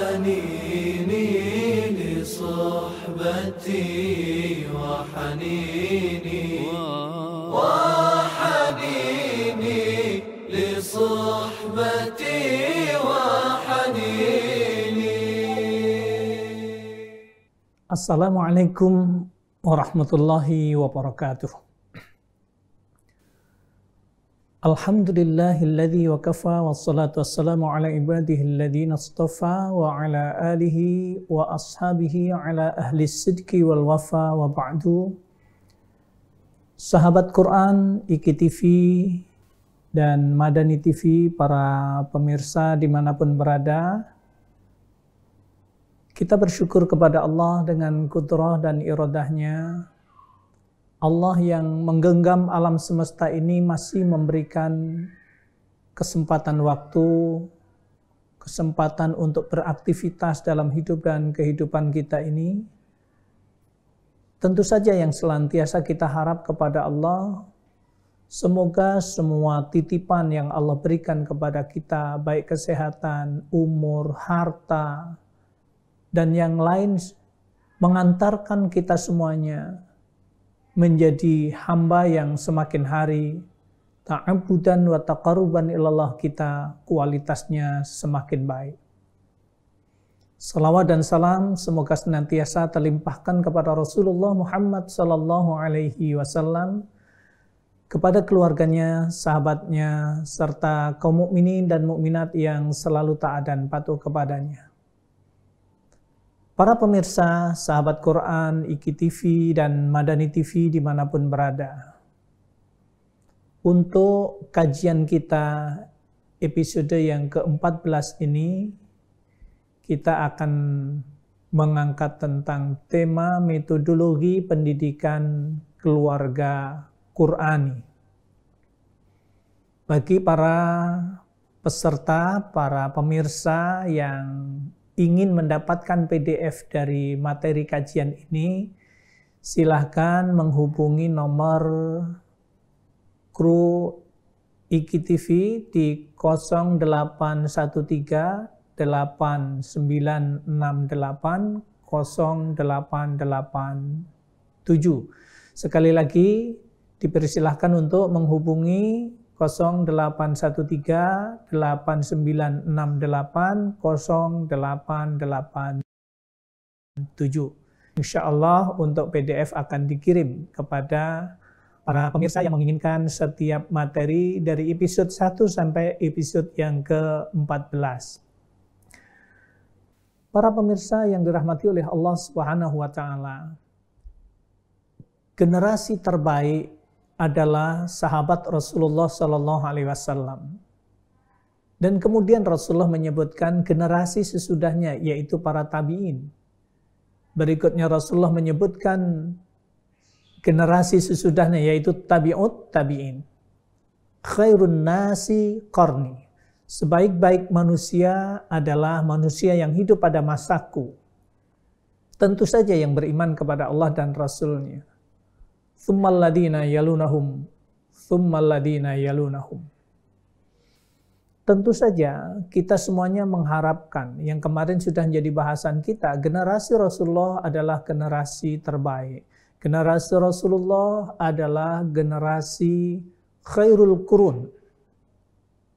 حنيني لصحبتي وحنيني لصحبتي وحنيني. Assalamualaikum warahmatullahi wabarakatuh. Alhamdulillahilladzi wa kafa wassalatu wassalamu ala ibadihi alladhina astafa wa ala alihi wa ashabihi ala ahli sidqi wal wafa wa ba'du. Sahabat Quran, IKTV dan Madani TV, para pemirsa dimanapun berada, kita bersyukur kepada Allah dengan kudrah dan iradahnya. Allah yang menggenggam alam semesta ini masih memberikan kesempatan waktu, kesempatan untuk beraktivitas dalam hidup dan kehidupan kita ini. Tentu saja yang senantiasa kita harap kepada Allah, semoga semua titipan yang Allah berikan kepada kita, baik kesehatan, umur, harta, dan yang lain, mengantarkan kita semuanya menjadi hamba yang semakin hari ta'abudan wa taqarruban ilallah kita kualitasnya semakin baik. Salawat dan salam semoga senantiasa terlimpahkan kepada Rasulullah Muhammad sallallahu alaihi wasallam, kepada keluarganya, sahabatnya, serta kaum mukminin dan mukminat yang selalu taat dan patuh kepadanya. Para pemirsa, sahabat Quran, IKTV dan Madani TV dimanapun berada. Untuk kajian kita episode yang ke-14 ini, kita akan mengangkat tentang tema metodologi pendidikan keluarga Qurani. Bagi para peserta, para pemirsa yang ingin mendapatkan PDF dari materi kajian ini, silahkan menghubungi nomor kru IKTV di 0813 8968 0887. Sekali lagi dipersilahkan untuk menghubungi 0813 8968 0887. Insya Allah untuk PDF akan dikirim kepada para pemirsa yang menginginkan setiap materi dari episode 1 sampai episode yang ke-14. Para pemirsa yang dirahmati oleh Allah Subhanahu wa taala, generasi terbaik adalah sahabat Rasulullah sallallahu alaihi wasallam. Dan kemudian Rasulullah menyebutkan generasi sesudahnya, yaitu para tabi'in. Berikutnya Rasulullah menyebutkan generasi sesudahnya, yaitu tabi'ut tabi'in. Khairun nasi qarni. Sebaik-baik manusia adalah manusia yang hidup pada masaku. Tentu saja yang beriman kepada Allah dan Rasul-Nya. Tsummal ladina yalunahum, tsummal ladina yalunahum. Tentu saja kita semuanya mengharapkan, yang kemarin sudah menjadi bahasan kita, generasi Rasulullah adalah generasi terbaik. Generasi Rasulullah adalah generasi khairul qurun.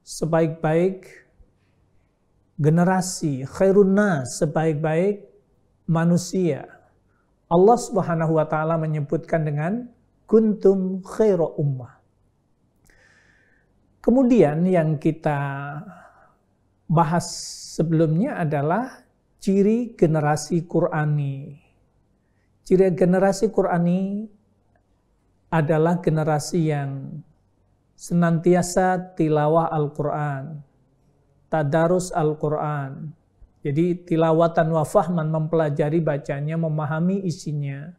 Sebaik-baik generasi, khairun nas, sebaik-baik manusia. Allah Subhanahu wa taala menyebutkan dengan kuntum khaira ummah. Kemudian yang kita bahas sebelumnya adalah ciri generasi Qurani. Ciri generasi Qurani adalah generasi yang senantiasa tilawah Al-Quran, tadarus Al-Quran. Jadi tilawatan wa fahman, mempelajari bacanya, memahami isinya,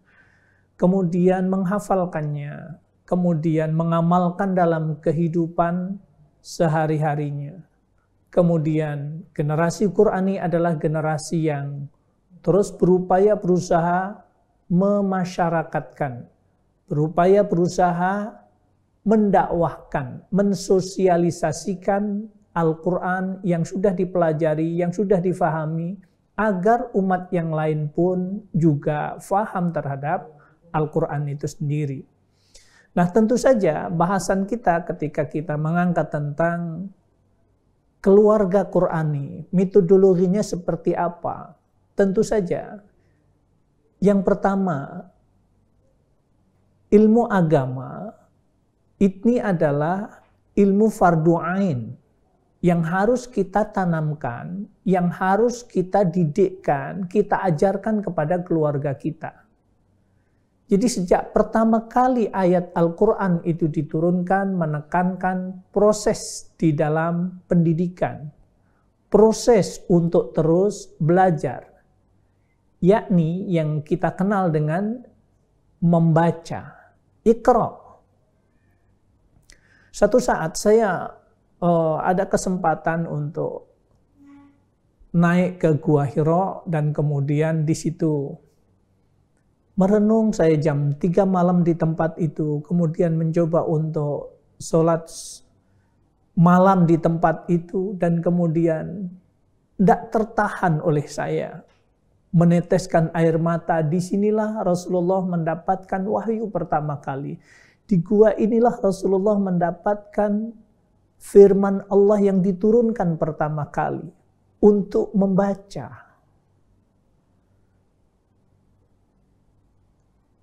kemudian menghafalkannya, kemudian mengamalkan dalam kehidupan sehari-harinya. Kemudian generasi Qurani adalah generasi yang terus berusaha memasyarakatkan, berusaha mendakwahkan, mensosialisasikan Al-Quran yang sudah dipelajari, yang sudah difahami agar umat yang lain pun juga faham terhadap Al-Quran itu sendiri. Nah, tentu saja bahasan kita ketika kita mengangkat tentang keluarga Qurani, metodologinya seperti apa? Tentu saja yang pertama, ilmu agama ini adalah ilmu fardu ain yang harus kita tanamkan, yang harus kita didikkan, kita ajarkan kepada keluarga kita. Jadi sejak pertama kali ayat Al-Quran itu diturunkan, menekankan proses di dalam pendidikan, proses untuk terus belajar, yakni yang kita kenal dengan membaca, Iqra. Satu saat saya ada kesempatan untuk naik ke Gua Hira dan kemudian di situ merenung. Saya jam 3 malam di tempat itu, kemudian mencoba untuk sholat malam di tempat itu, dan kemudian tidak tertahan oleh saya meneteskan air mata. Disinilah Rasulullah mendapatkan wahyu pertama kali. Di gua inilah Rasulullah mendapatkan firman Allah yang diturunkan pertama kali untuk membaca.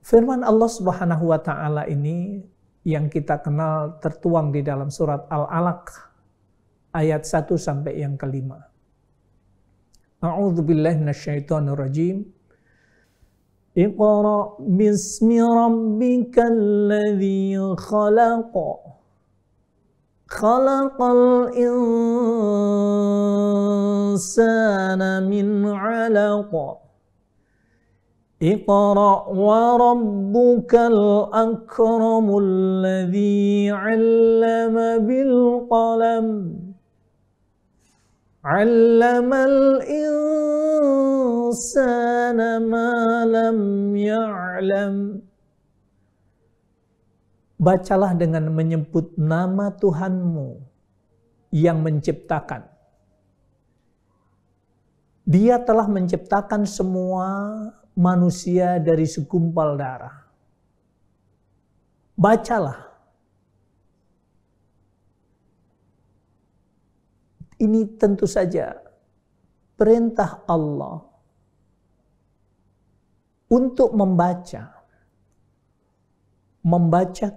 Firman Allah Subhanahu wa taala ini yang kita kenal tertuang di dalam surat Al-Alaq ayat 1 sampai yang kelima. A'udzu billahi minasyaitonir rajim. Iqra bismi rabbikal ladzi khalaq. Khalaqal insana min 'alaq. Iqra wa rabbukal akramul ladzi 'allama bil qalam. Allamal insana ma lam ya'lam. Bacalah dengan menyebut nama Tuhanmu yang menciptakan. Dia telah menciptakan semua manusia dari segumpal darah. Bacalah. Ini tentu saja perintah Allah untuk membaca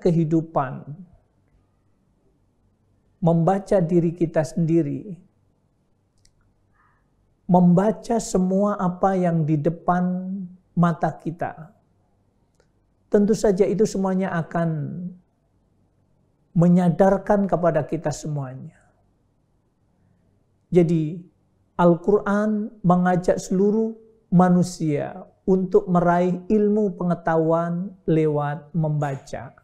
kehidupan, membaca diri kita sendiri, membaca semua apa yang di depan mata kita. Tentu saja itu semuanya akan menyadarkan kepada kita semuanya. Jadi Al-Quran mengajak seluruh manusia untuk meraih ilmu pengetahuan lewat membaca.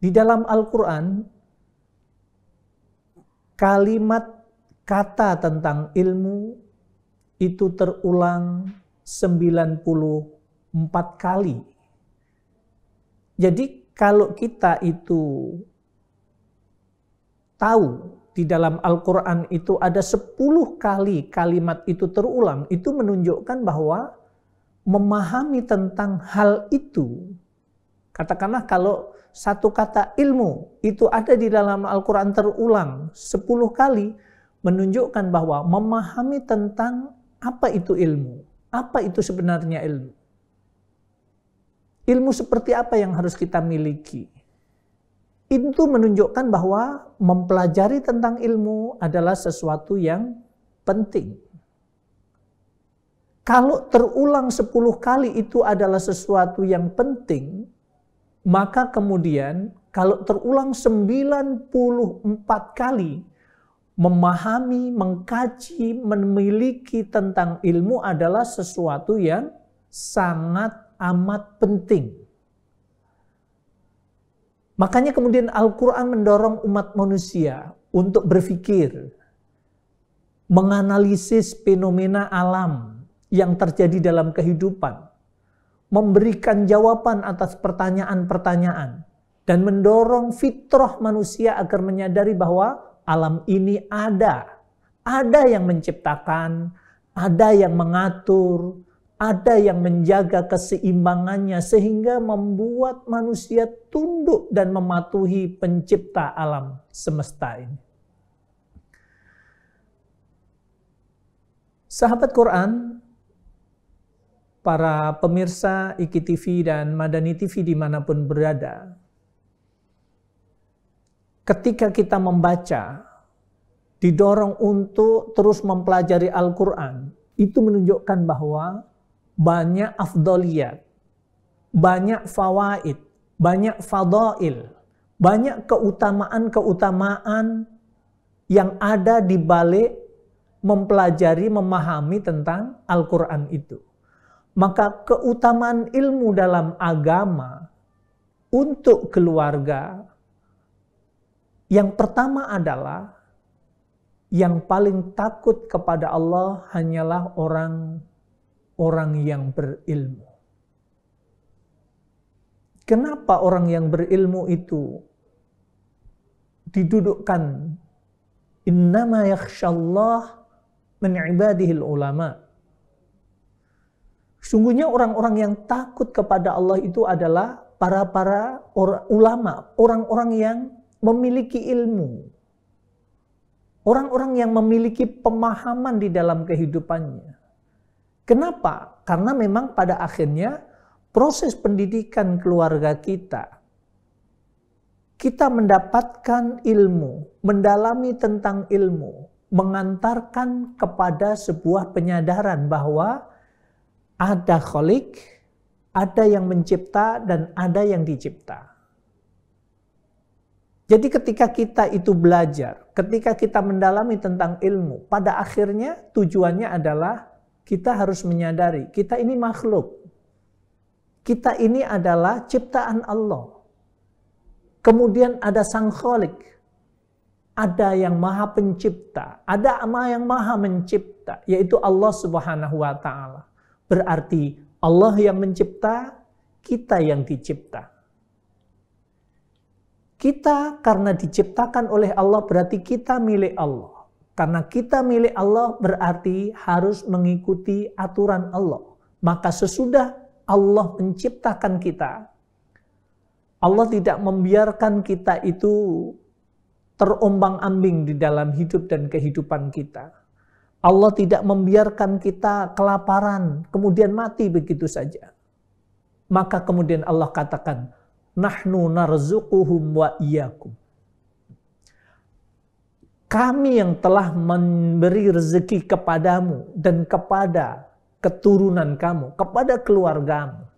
Di dalam Al-Quran, kalimat kata tentang ilmu itu terulang 94 kali. Jadi kalau kita itu tahu di dalam Al-Quran itu ada 10 kali kalimat itu terulang, itu menunjukkan bahwa memahami tentang hal itu. Katakanlah kalau satu kata ilmu itu ada di dalam Al-Quran terulang 10 kali, menunjukkan bahwa memahami tentang apa itu ilmu, apa itu sebenarnya ilmu. Ilmu seperti apa yang harus kita miliki. Itu menunjukkan bahwa mempelajari tentang ilmu adalah sesuatu yang penting. Kalau terulang 10 kali itu adalah sesuatu yang penting, maka kemudian kalau terulang 94 kali, memahami, mengkaji, memiliki tentang ilmu adalah sesuatu yang sangat amat penting. Makanya kemudian Al-Quran mendorong umat manusia untuk berpikir, menganalisis fenomena alam yang terjadi dalam kehidupan, memberikan jawaban atas pertanyaan-pertanyaan, dan mendorong fitrah manusia agar menyadari bahwa alam ini ada, Ada yang menciptakan, ada yang mengatur, ada yang menjaga keseimbangannya sehingga membuat manusia tunduk dan mematuhi pencipta alam semesta ini. Sahabat Quran, para pemirsa IKTV dan Madani TV dimanapun berada, ketika kita membaca, didorong untuk terus mempelajari Al-Quran, itu menunjukkan bahwa banyak afdoliyat, banyak fawaid, banyak fadail, banyak keutamaan-keutamaan yang ada di balik mempelajari, memahami tentang Al-Quran itu. Maka keutamaan ilmu dalam agama untuk keluarga, yang pertama adalah yang paling takut kepada Allah hanyalah orang yang berilmu. Kenapa orang yang berilmu itu didudukkan innama yakhshallah min ibadihil ulama? Sungguhnya orang-orang yang takut kepada Allah itu adalah para ulama, orang-orang yang memiliki ilmu, orang-orang yang memiliki pemahaman di dalam kehidupannya. Kenapa? Karena memang pada akhirnya proses pendidikan keluarga kita mendapatkan ilmu, mendalami tentang ilmu, mengantarkan kepada sebuah penyadaran bahwa ada khalik, ada yang mencipta, dan ada yang dicipta. Jadi ketika kita itu belajar, ketika kita mendalami tentang ilmu, pada akhirnya tujuannya adalah kita harus menyadari, kita ini makhluk. Kita ini adalah ciptaan Allah. Kemudian ada sang khalik, ada yang maha pencipta, ada yang maha mencipta, yaitu Allah Subhanahu wa Ta'ala. Berarti Allah yang mencipta, kita yang dicipta. Kita karena diciptakan oleh Allah berarti kita milik Allah. Karena kita milik Allah berarti harus mengikuti aturan Allah. Maka sesudah Allah menciptakan kita, Allah tidak membiarkan kita itu terombang-ambing di dalam hidup dan kehidupan kita. Allah tidak membiarkan kita kelaparan, kemudian mati begitu saja. Maka kemudian Allah katakan, nahnu narzuquhum wa iyyakum. Kami yang telah memberi rezeki kepadamu dan kepada keturunan kamu, kepada keluargamu.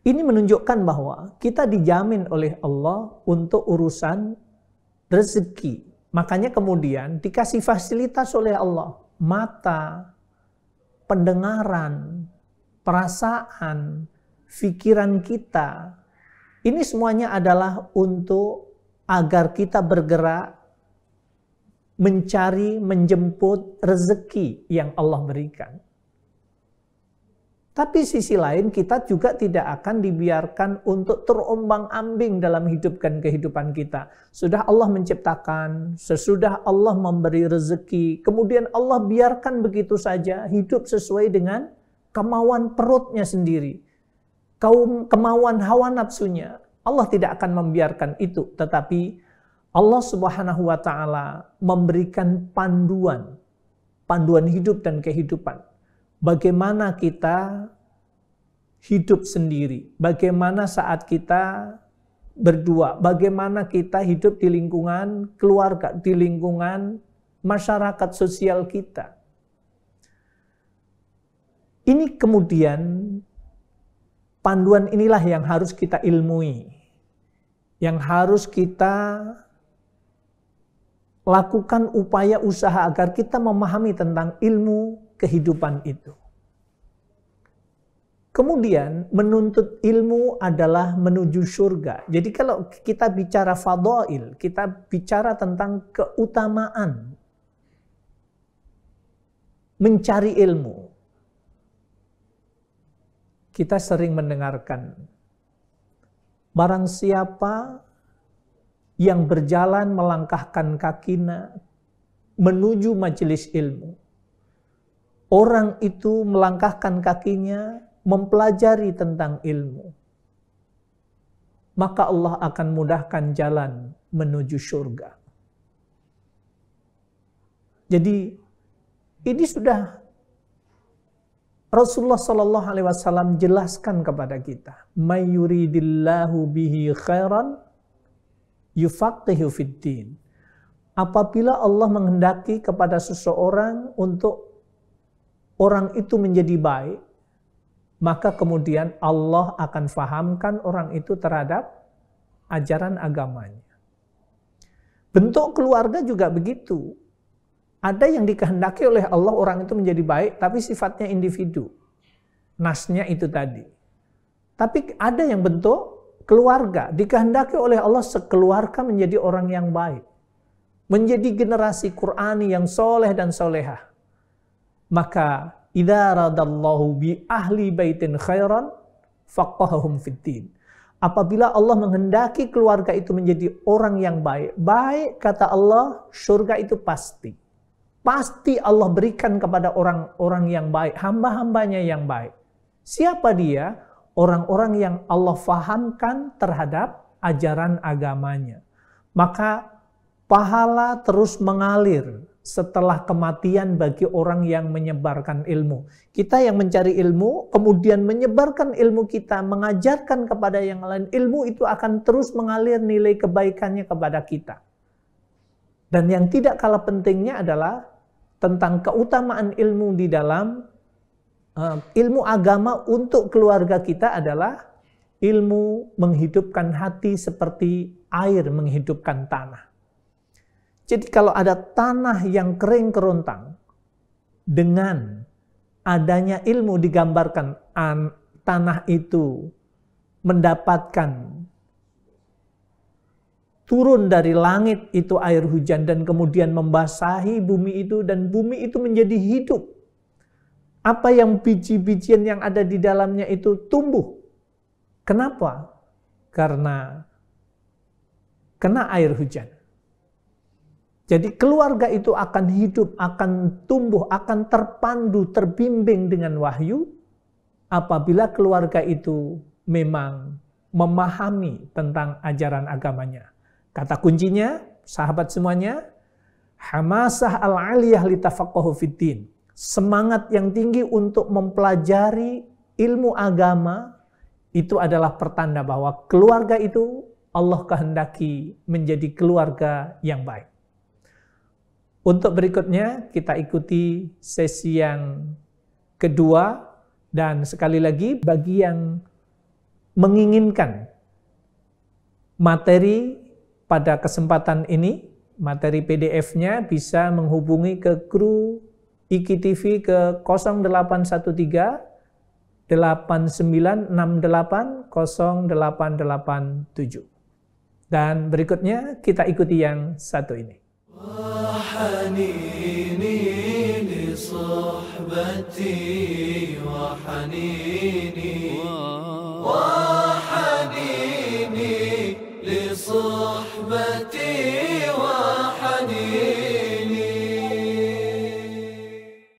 Ini menunjukkan bahwa kita dijamin oleh Allah untuk urusan rezeki. Makanya kemudian dikasih fasilitas oleh Allah. Mata, pendengaran, perasaan, pikiran kita. Ini semuanya adalah untuk agar kita bergerak mencari, menjemput rezeki yang Allah berikan. Tapi sisi lain kita juga tidak akan dibiarkan untuk terombang-ambing dalam hidup dan kehidupan kita. Sudah Allah menciptakan, sesudah Allah memberi rezeki, kemudian Allah biarkan begitu saja hidup sesuai dengan kemauan perutnya sendiri. Kemauan hawa nafsunya. Allah tidak akan membiarkan itu, tetapi Allah Subhanahu wa Ta'ala memberikan panduan hidup dan kehidupan. Bagaimana kita hidup sendiri, bagaimana saat kita berdua, bagaimana kita hidup di lingkungan keluarga, di lingkungan masyarakat sosial kita. Ini kemudian panduan inilah yang harus kita ilmui, yang harus kita lakukan upaya usaha agar kita memahami tentang ilmu kehidupan itu. Kemudian menuntut ilmu adalah menuju surga. Jadi kalau kita bicara fadail, kita bicara tentang keutamaan mencari ilmu. Kita sering mendengarkan, barang siapa yang berjalan melangkahkan kakinya menuju majelis ilmu. Orang itu melangkahkan kakinya mempelajari tentang ilmu. Maka Allah akan mudahkan jalan menuju surga. Jadi ini sudah Rasulullah Shallallahu Alaihi Wasallam jelaskan kepada kita. May yuridillahu bihi khairan yufaqihu fiddin. Apabila Allah menghendaki kepada seseorang untuk orang itu menjadi baik, maka kemudian Allah akan fahamkan orang itu terhadap ajaran agamanya. Bentuk keluarga juga begitu. Ada yang dikehendaki oleh Allah orang itu menjadi baik, tapi sifatnya individu. Nasnya itu tadi. Tapi ada yang bentuk keluarga. Dikehendaki oleh Allah sekeluarga menjadi orang yang baik. Menjadi generasi Qur'ani yang soleh dan solehah. Maka, idza radallahu bi ahli baitin khairan, faqahahum fiddin. Apabila Allah menghendaki keluarga itu menjadi orang yang baik, baik kata Allah, surga itu pasti. Pasti Allah berikan kepada orang-orang yang baik, hamba-hambanya yang baik. Siapa dia? Orang-orang yang Allah fahamkan terhadap ajaran agamanya. Maka pahala terus mengalir setelah kematian bagi orang yang menyebarkan ilmu. Kita yang mencari ilmu, kemudian menyebarkan ilmu kita, mengajarkan kepada yang lain, ilmu itu akan terus mengalir nilai kebaikannya kepada kita. Dan yang tidak kalah pentingnya adalah tentang keutamaan ilmu di dalam ilmu agama untuk keluarga kita adalah ilmu menghidupkan hati seperti air menghidupkan tanah. Jadi kalau ada tanah yang kering kerontang, dengan adanya ilmu digambarkan tanah itu mendapatkan turun dari langit itu air hujan dan kemudian membasahi bumi itu dan bumi itu menjadi hidup. Apa yang biji-bijian yang ada di dalamnya itu tumbuh. Kenapa? Karena kena air hujan. Jadi keluarga itu akan hidup, akan tumbuh, akan terpandu, terbimbing dengan wahyu apabila keluarga itu memang memahami tentang ajaran agamanya. Kata kuncinya, sahabat semuanya, hamasah al-aliyah litafaqahu fiddin. Semangat yang tinggi untuk mempelajari ilmu agama, itu adalah pertanda bahwa keluarga itu Allah kehendaki menjadi keluarga yang baik. Untuk berikutnya, kita ikuti sesi yang kedua. Dan sekali lagi, bagi yang menginginkan materi pada kesempatan ini, materi PDF-nya bisa menghubungi ke kru IKTV ke 0813 8968 0887. Dan berikutnya kita ikuti yang satu ini. وحنيني لصحبتي وحنيني